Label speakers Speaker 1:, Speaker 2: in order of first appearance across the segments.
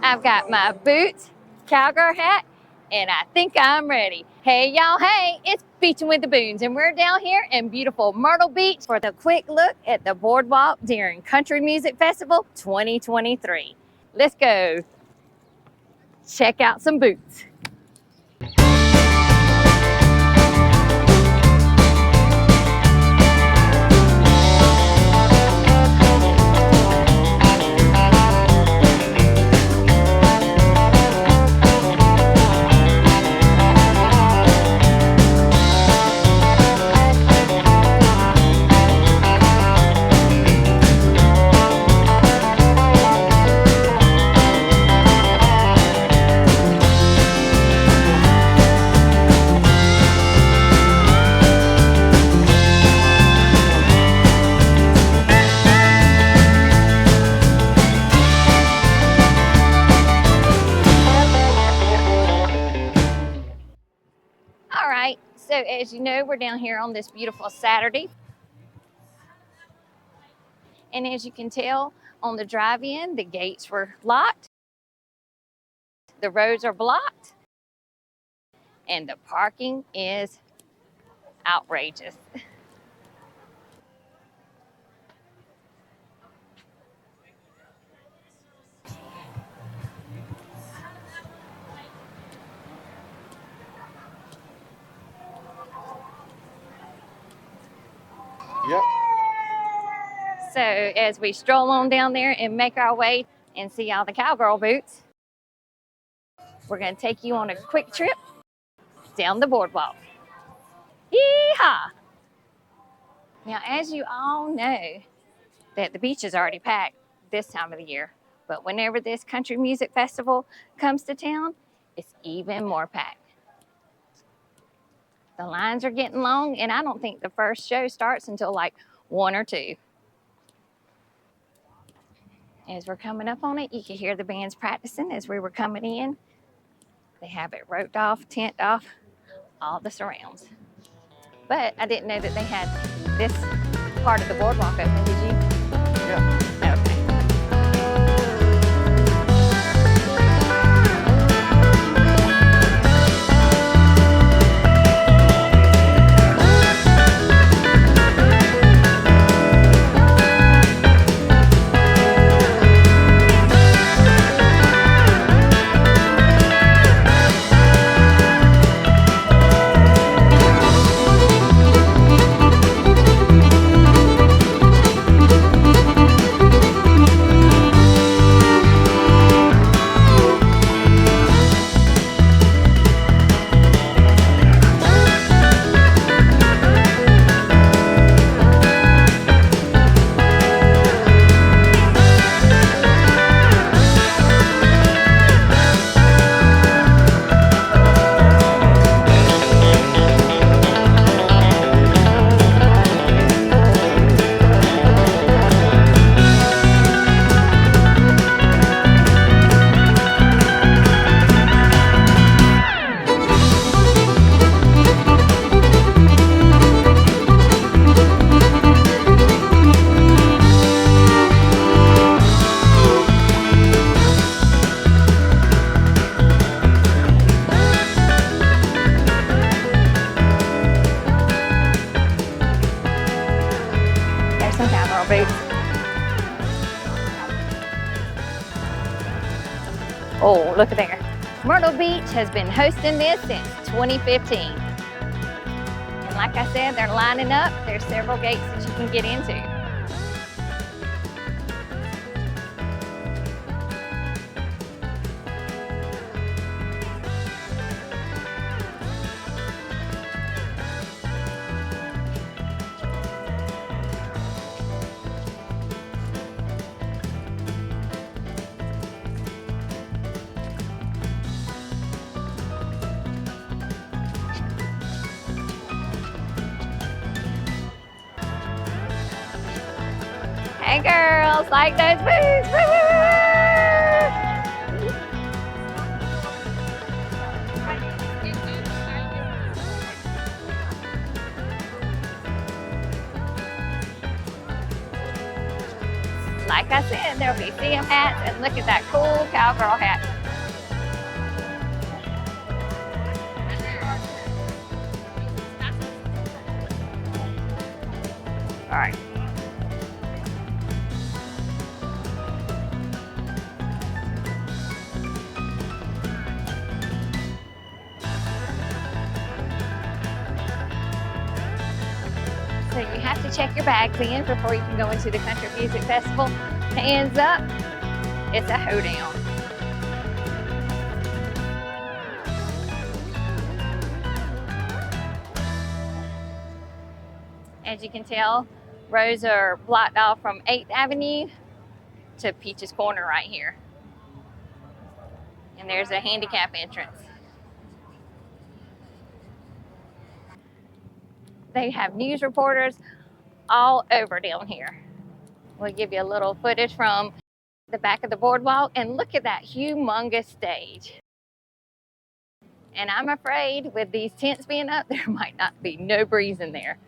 Speaker 1: I've got my boots, cowgirl hat, and I think I'm ready. Hey y'all, hey, it's Beachin With The Boones, and we're down here in beautiful Myrtle Beach for the quick look at the Boardwalk during Country Music Festival 2023. Let's go check out some boots. All right, so as you know, we're down here on this beautiful Saturday. And as you can tell on the drive-in, the gates were locked, the roads are blocked, and the parking is outrageous.
Speaker 2: Yep.
Speaker 1: So as we stroll on down there and make our way and see all the cowgirl boots, we're going to take you on a quick trip down the boardwalk. Yeehaw! Now, as you all know, that the beach is already packed this time of the year, but whenever this country music festival comes to town, it's even more packed. The lines are getting long, and I don't think the first show starts until like 1 or 2. As we're coming up on it, you can hear the bands practicing as we were coming in. They have it roped off, tent off, all the surrounds. But I didn't know that they had this part of the boardwalk open, did you?
Speaker 2: Yeah.
Speaker 1: Okay. Oh, look at there. Myrtle Beach has been hosting this since 2015. And like I said, they're lining up. There's several gates that you can get into. Hey girls, like those boots? Woo, woo, woo. Like like I said, there'll be CM hats, and look at that cool cowgirl hat. All right. So you have to check your bags in before you can go into the Country Music Festival. Hands up, it's a hoedown. As you can tell, roads are blocked off from 8th Avenue to Peach's Corner right here. And there's a handicap entrance. They have news reporters all over down here. We'll give you a little footage from the back of the boardwalk, and look at that humongous stage. And I'm afraid with these tents being up, there might not be no breeze in there.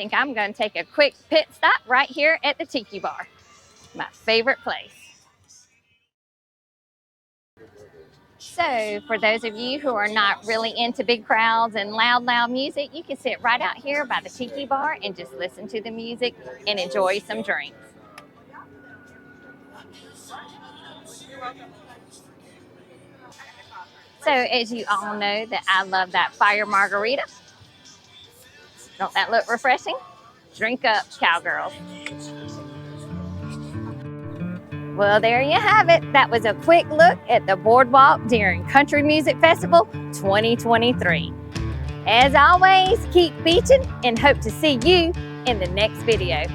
Speaker 1: think I'm going to take a quick pit stop right here at the Tiki Bar, my favorite place. So for those of you who are not really into big crowds and loud music, you can sit right out here by the Tiki Bar and just listen to the music and enjoy some drinks. So as you all know that I love that fire margarita. Don't that look refreshing? Drink up, cowgirls. Well, there you have it. That was a quick look at the Boardwalk during Country Music Festival 2023. As always, keep beaching and hope to see you in the next video.